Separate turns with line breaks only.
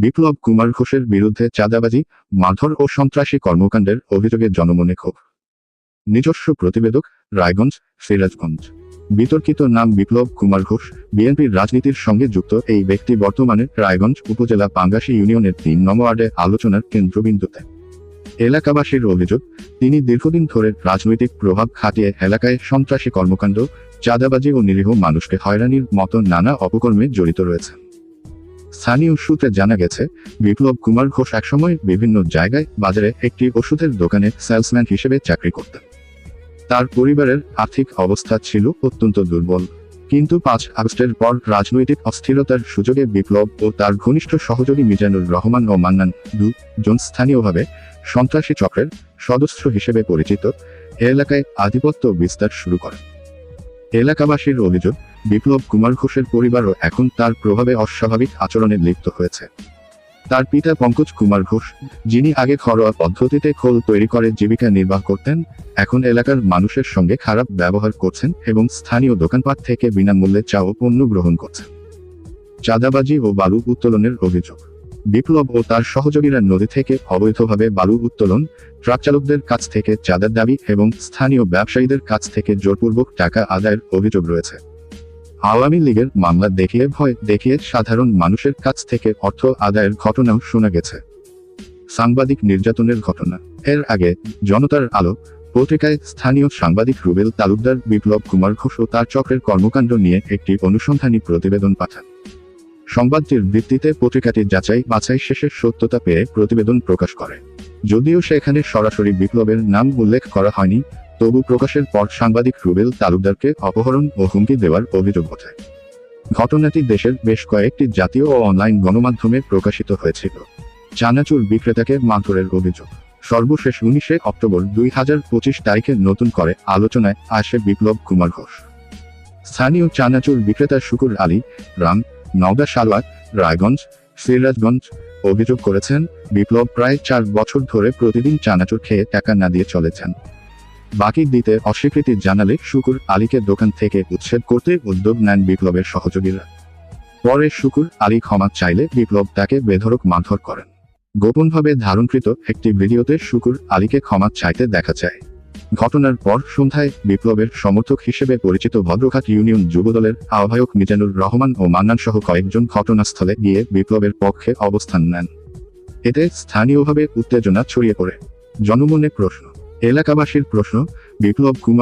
বিপ্লব কুমার ঘোষের বিরুদ্ধে চাঁদাবাজি, মারধর ও সন্ত্রাসী কর্মকাণ্ডের অভিযোগে জনমনে ক্ষোভ। নিজস্ব প্রতিবেদক, রায়গঞ্জ, সিরাজগঞ্জ। বিতর্কিত নাম বিপ্লব কুমার ঘোষ। বিএনপির রাজনীতির সঙ্গে যুক্ত এই ব্যক্তি বর্তমানে রায়গঞ্জ উপজেলা পাঙ্গাশী ইউনিয়নের ৩ নং ওয়ার্ডে আলোচনার কেন্দ্রবিন্দুতে। এলাকাবাসীর অভিযোগ, তিনি দীর্ঘদিন ধরে রাজনৈতিক প্রভাব খাটিয়ে এলাকায় সন্ত্রাসী কর্মকাণ্ড, চাঁদাবাজি ও নিরীহ মানুষকে হয়রানির মতো নানা অপকর্মে জড়িত রয়েছেন। স্থানীয় সূত্রে জানা গেছে, বিপ্লব কুমার ঘোষ একসময় বিভিন্ন জায়গায় বাজারে একটি ওষুধের দোকানে সেলসম্যান হিসেবে চাকরি করতেন। তার পরিবারের আর্থিক অবস্থা ছিল অত্যন্ত দুর্বল। কিন্তু ৫ আগস্টের পর রাজনৈতিক অস্থিরতার সুযোগে বিপ্লব ও তার ঘনিষ্ঠ সহযোগী মিজানুর রহমান ও মান্নান দুজন স্থানীয়ভাবে সন্ত্রাসী চক্রের সদস্য হিসেবে পরিচিত এলাকায় আধিপত্য বিস্তার শুরু করেন। এলাকাবাসীর অভিযোগ, বিপ্লব কুমার ঘোষের পরিবারও এখন তার প্রভাবে অস্বাভাবিক আচরণে লিপ্ত হয়েছে। তার পিতা পঙ্কজ কুমার ঘোষ, যিনি আগে ঘরোয়া পদ্ধতিতে খোল তৈরি করে জীবিকা নির্বাহ করতেন, এখন এলাকার মানুষের সঙ্গে খারাপ ব্যবহার করছেন এবং স্থানীয় দোকানপাট থেকে বিনামূল্যে চা ও পণ্য গ্রহণ করছেন। চাঁদাবাজি ও বালু উত্তোলনের অভিযোগ, বিপ্লব ও তার সহযোগীরা নদী থেকে অবৈধভাবে বালু উত্তোলন, ট্রাক চালকদের কাছ থেকে চাঁদার দাবি এবং স্থানীয় ব্যবসায়ীদের কাছ থেকে জোরপূর্বক টাকা আদায়ের অভিযোগ রয়েছে। আওয়ামী লীগের মামলা দেখিয়ে ভয় দেখিয়ে সাধারণ মানুষের কাছ থেকে অর্থ আদায়ের ঘটনাও শোনা গেছে। সাংবাদিক নির্যাতনের ঘটনা, এর আগে জনতার আলো পত্রিকায় স্থানীয় সাংবাদিক রুবেল তালুকদার বিপ্লব কুমার ঘোষ ও তার চক্রের কর্মকাণ্ড নিয়ে একটি অনুসন্ধানী প্রতিবেদন পাঠান। সংবাদটির ভিত্তিতে পত্রিকাটি যাচাই বাছাই শেষে সত্যতা পেয়ে প্রতিবেদন প্রকাশ করে। যদিও সেখানে সরাসরি বিপ্লবের নাম উল্লেখ করা হয়নি, তবু প্রকাশের পর সাংবাদিক রুবেল তালুকদারকে অপহরণ ও হুমকি দেওয়ার অভিযোগ ওঠে। ঘটনাটি দেশের বেশ কয়েকটি জাতীয় ও অনলাইন গণমাধ্যমে প্রকাশিত হয়েছিল। চানাচুর বিক্রেতাকে মারধরের অভিযোগ, সর্বশেষ ১৯ অক্টোবর ২০২৫ তারিখে নতুন করে আলোচনায় আসে বিপ্লব কুমার ঘোষ। স্থানীয় চানাচুর বিক্রেতা শুকুর আলী, রাম, নওগাঁ সালোয়ার, রায়গঞ্জ, সিরাজগঞ্জ অভিযোগ করেছেন, বিপ্লব প্রায় ৪ বছর ধরে প্রতিদিন চানাচুর খেয়ে টাকা না দিয়ে চলেছেন। বাকি দিতে অস্বীকৃতি জানালে শুকুর আলীকে দোকান থেকে উচ্ছেদ করতে উদ্যোগ নেন বিপ্লবের সহযোগীরা। পরে শুকুর আলী ক্ষমা চাইলে বিপ্লব তাকে বেধড়ক মারধর করেন। গোপনভাবে ধারণকৃত একটি ভিডিওতে শুকুর আলীকে ক্ষমা চাইতে দেখা যায়। ঘটনার পর সন্ধ্যায় বিপ্লবের সমর্থক হিসেবে পরিচিত ভদ্রঘাট ইউনিয়ন যুবদলের আহ্বায়ক মিজানুর রহমান ও মান্নান সহ কয়েকজন ঘটনাস্থলে গিয়ে বিপ্লবের পক্ষে অবস্থান নেন। এতে স্থানীয়ভাবে উত্তেজনা ছড়িয়ে পড়ে। জনমনে প্রশ্ন, এলাকাবাসীর প্রশ্ন, বিপ্লব কুমার